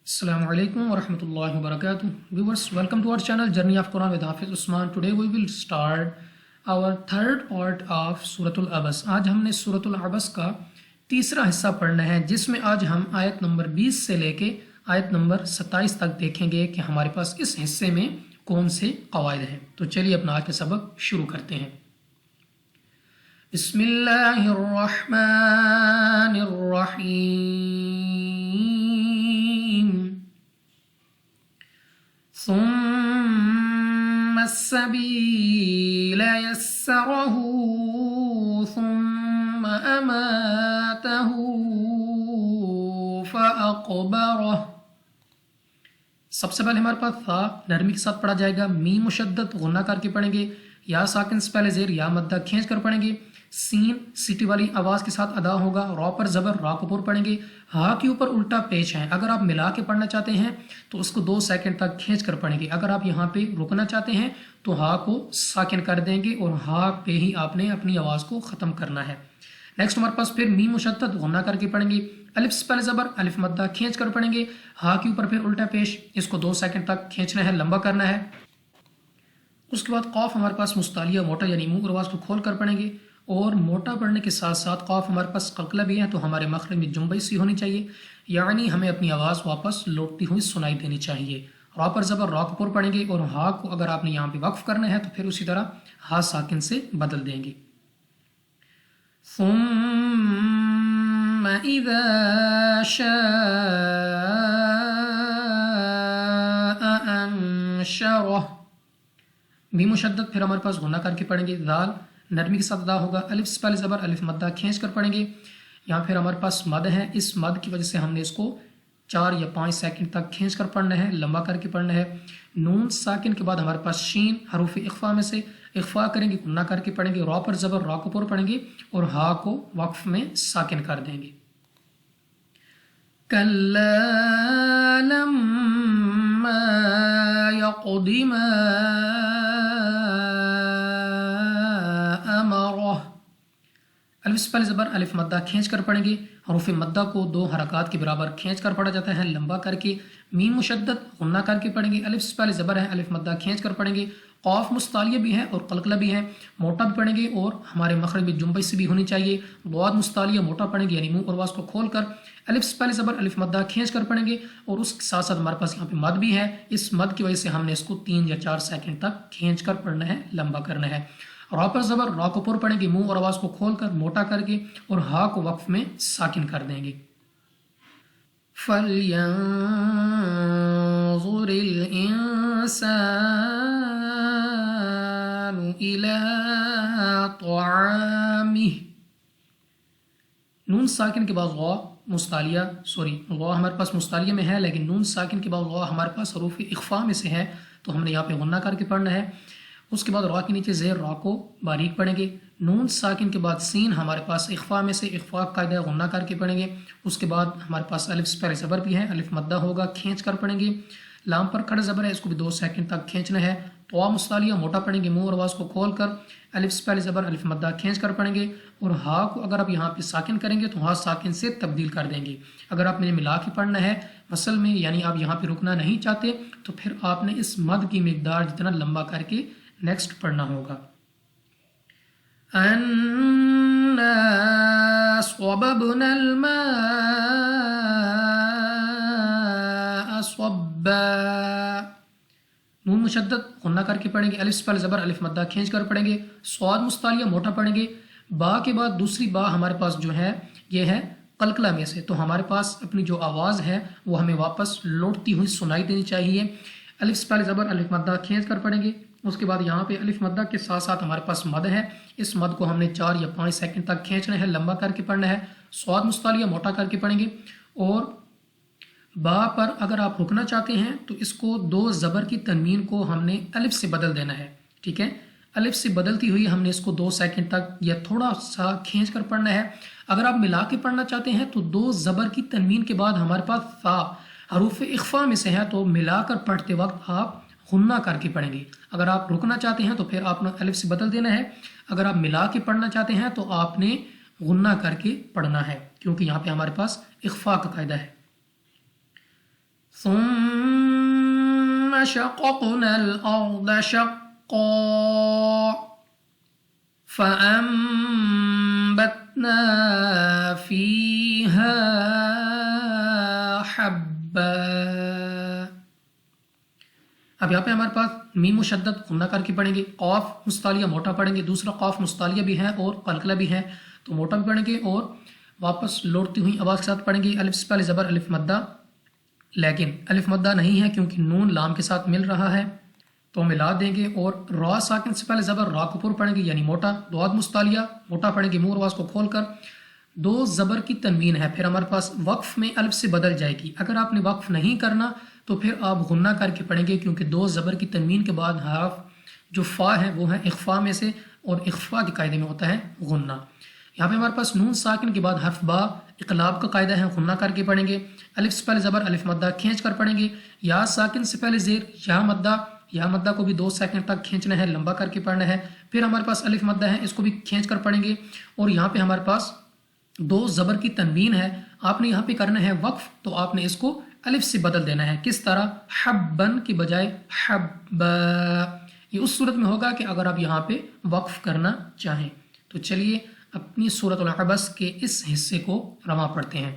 Assalamu alaikum wa rahmatullahi wa barakatuh. Viewers, welcome to our channel Journey of Quran with Hafiz Usman. Today we will start our third part of Suratul Abas. आज हमने सूरतुल अबस का तीसरा हिस्सा पढ़ना है, जिसमें आज हम आयत नंबर 20 से लेके आयत नंबर 27 तक देखेंगे कि हमारे पास इस हिस्से में कौन से कवायद हैं। तो चलिए अपना आज का सबक शुरू करते हैं। बिस्मिल्लाहिर्रहमानिर्रहीम ثم السبيل يسره ثم أماته فأقبره। सबसे पहले हमारे पास था नरमी के साथ पढ़ा जाएगा, मीम मुशद्दद गुन्ना करके पढ़ेंगे, या साकिन से पहले जेर या मद्दा खींच कर पढ़ेंगे, सीन सीटी वाली आवाज़ के साथ अदा होगा, रॉ पर ज़बर रा को पुर पढ़ेंगे, हा के ऊपर उल्टा पेश है। अगर आप मिला के पढ़ना चाहते हैं तो उसको 2 सेकंड तक खींच कर पढ़ेंगे। अगर आप यहाँ पे रुकना चाहते हैं तो हा को साकिन कर देंगे और हा पे ही आपने अपनी आवाज़ को ख़त्म करना है। नेक्स्ट हमारे पास फिर मीम मुशद्दद गुन्ना करके पढ़ेंगे, अलिफ से पहले ज़बर अलिफ मद्दा खींच कर पढ़ेंगे, हा के ऊपर फिर उल्टा पेश, इसको 2 सेकंड तक खींचना है, लंबा करना है। उसके बाद कौफ हमारे पास मुस्तालिया मोटा यानी मुंह और आवाज़ को खोल कर पढ़ेंगे, और मोटा पढ़ने के साथ साथ कौफ हमारे पास कलकला भी है तो हमारे मखरज में जुम्बई सी होनी चाहिए, यानी हमें अपनी आवाज़ वापस लौटती हुई सुनाई देनी चाहिए। रॉ पर ज़बर रॉ को पढ़ेंगे और हा को अगर आपने यहाँ पे वक्फ करना है तो फिर उसी तरह हा साकिन से बदल देंगे। ثم إذا شاء أنشره। भी मुशद्दद फिर हमारे पास गुन्ना करके पढ़ेंगे, दाल नरमी के साथ अदा होगा, अलिफ से पहले ज़बर अलिफ मद्दा खींच कर पढ़ेंगे। यहाँ फिर हमारे पास मद है, इस मद की वजह से हमने इसको 4 या 5 सेकंड तक खींच कर पढ़ना है, लंबा करके पढ़ना है। नून साकिन के बाद हमारे पास शीन हरूफ इख्फा में से इख्फा करेंगे, गुन्ना करके पढ़ेंगे, रॉ पर ज़बर रॉ को पुर पढ़ेंगे और हा को वक्फ में साकिन कर देंगे। कल्ला लम्मा यक़दि मा अमरह। अलिफ से पहले ज़बर अलिफ मद्दा खींच कर पढ़ेंगे, हरूफ मद्दा को 2 हरकात के बराबर खींच कर पढ़ा जाता है, लंबा करके। मीम मुशद्दद गुन्ना करके पढ़ेंगे, अलिफ से पहले ज़बर है अलिफ मद्दा खींच कर पढ़ेंगे, कौफ मुस्तालिया भी है और कलकला भी है, मोटा भी पढ़ेंगे और हमारे मखरज में जुम्बई से भी होनी चाहिए। बहुत मुस्तालिया मोटा पढ़ेंगे यानी मुंह और आवाज़ को खोल कर, अलिफ से पहले ज़बर अलिफ मद्दा खींच कर पढ़ेंगे और उसके साथ साथ हमारे पास यहाँ पे मद भी है। इस मद की वजह से हमने इसको 3 या 4 सेकंड तक खींच कर पढ़ना है, लंबा करना है। रॉ पर ज़बर रॉ को पुर पढ़ेंगे, मुंह और आवाज़ को खोल कर मोटा करके और हा को वक्फ में साकिन कर देंगे। फल्यंज़ुरिल इंसानु इला तआमिह। नून साकिन के बाद गौ मुस्तालिया गौ हमारे पास मुस्तालिया में है, लेकिन नून साकिन के बाद गौ हमारे पास हरूफ इख्फा में से है तो हमने यहाँ पे गुन्ना करके पढ़ना है। उसके बाद रॉ के नीचे ज़ेर रॉ को बारीक पढ़ेंगे, नून साकिन के बाद सीन हमारे पास इख्फा में से इख्फा कायदा गुन्ना करके पढ़ेंगे। उसके बाद हमारे पास अलिफ से पहले ज़बर भी है, अलिफ मद्दा होगा, खींच कर पढ़ेंगे। लाम पर खड़ा ज़बर है, इसको भी 2 सेकंड तक खींचना है। तो मुस्तालिया मोटा पढ़ेंगे, मुंह और आवाज़ को खोल कर, अलिफ से पहले ज़बर अलिफ मद्दा खींच कर पढ़ेंगे और हा को अगर आप यहाँ पे साकिन करेंगे तो हा साकिन से तब्दील कर देंगे। अगर आपने मिला के पढ़ना है मसल में, यानी आप यहाँ पे रुकना नहीं चाहते, तो फिर आपने इस मद की मिकदार जितना लंबा करके नेक्स्ट पढ़ना होगा। अन्ना स्वबबनल माअ स्वब्बा। नून मुशद्दद गुन्ना करके पढ़ेंगे, अलिफ से पहले ज़बर अलिफ मद्दा खींच कर पढ़ेंगे, स्वाद मुस्तालिया मोटा पढ़ेंगे। बा के बाद दूसरी बा हमारे पास जो है ये है कलकला में से, तो हमारे पास अपनी जो आवाज़ है वो हमें वापस लौटती हुई सुनाई देनी चाहिए। अलिफ से पहले ज़बर अलिफ मद्दा खींच कर पढ़ेंगे, उसके बाद यहाँ पे अलिफ मद्दा के साथ साथ हमारे पास मद है, इस मद को हमने 4 या 5 सेकंड तक खींचना है, लंबा करके पढ़ना है। स्वाद मुस्तालिया मोटा करके पढ़ेंगे और बा पर अगर आप रुकना चाहते हैं तो इसको 2 ज़बर की तनवीन को हमने अलिफ से बदल देना है, ठीक है। अलिफ से बदलती हुई हमने इसको 2 सेकंड तक या थोड़ा सा खींच कर पढ़ना है। अगर आप मिला के पढ़ना चाहते हैं तो 2 ज़बर की तनवीन के बाद हमारे पास सा हरूफ इख्फा में से है, तो मिलाकर पढ़ते वक्त आप गुन्ना करके पढ़ेंगे। अगर आप रुकना चाहते हैं तो फिर आपने अलिफ से बदल देना है। अगर आप मिला के पढ़ना चाहते हैं तो आपने गुन्ना करके पढ़ना है, क्योंकि यहाँ पे हमारे पास इख्फा का कायदा है। ثم شققنا الأرض شقا فأنبتنا فيها حبا. اب یہاں پہ ہمارے پاس میم مشدد غنہ کر کے پڑھیں گے، قاف مستعلیہ موٹا پڑھیں گے، دوسرا قاف مستعلیہ بھی ہے اور قلقلہ بھی ہے تو موٹا بھی پڑھیں گے، اور واپس لوٹتی ہوئی آواز کے ساتھ پڑھیں گے. الف سے پہلے زبر الف مدہ، لیکن الف مدہ نہیں ہے کیونکہ نون لام کے ساتھ مل رہا ہے تو ملا دیں گے. اور را ساکن سے پہلے زبر را کو پر پڑھیں گے یعنی موٹا، دواد مستعلیہ موٹا پڑھیں گے منہ اور آواز کو کھول کر. دو زبر کی تنوین ہے، پھر ہمارے پاس وقف میں الف سے بدل جائے گی. اگر آپ نے وقف نہیں کرنا تو پھر آپ غنہ کر کے پڑھیں گے کیونکہ دو زبر کی تنوین کے بعد حرف جو فا ہے وہ ہے اخفا میں سے، اور اخفا کے قاعدے میں ہوتا ہے غنہ. یہاں پہ ہمارے پاس نون ساکن کے بعد حرف با اقلاب کا قاعدہ ہے، غنہ کر کے پڑھیں گے. الف سے پہلے زبر الف مدہ کھینچ کر پڑھیں گے. یا ساکن سے پہلے زیر یا مدہ، یا مدہ کو بھی 2 سیکنڈ تک کھینچنا ہے، لمبا کر کے پڑھنا ہے. پھر ہمارے پاس الف مدہ ہے، اس کو بھی کھینچ کر پڑھیں گے. اور یہاں پہ ہمارے پاس 2 زبر کی تنوین ہے، آپ نے یہاں پہ کرنا ہے وقف تو آپ نے اس کو الف سے بدل دینا ہے. کس طرح؟ حبن کی بجائے حبا. یہ اس صورت میں ہوگا کہ اگر آپ یہاں پہ وقف کرنا چاہیں. تو چلیے اپنی سورۃ العبس کے اس حصے کو رواں پڑھتے ہیں.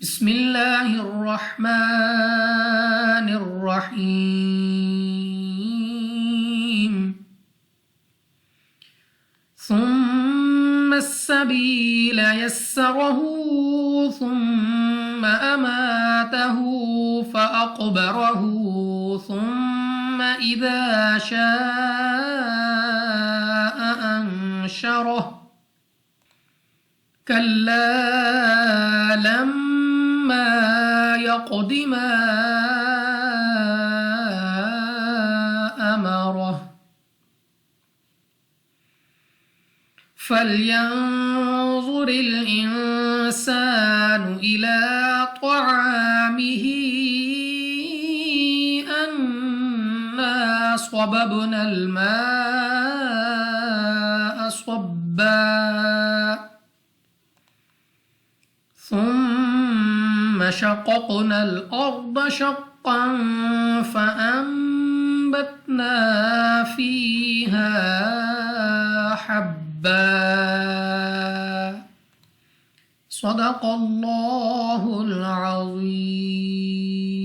بسم اللہ الرحمن الرحیم. ثم السبيل يسره ثم أماته فأقبره ثم إذا شاء أنشره كلا لما يقض ما أمره فلينظر الإنسان إلى طعامه أنا صببنا الماء صبا ثم شققنا الأرض شقا فأنبتنا فيها حبا. صدق اللہ العظیم.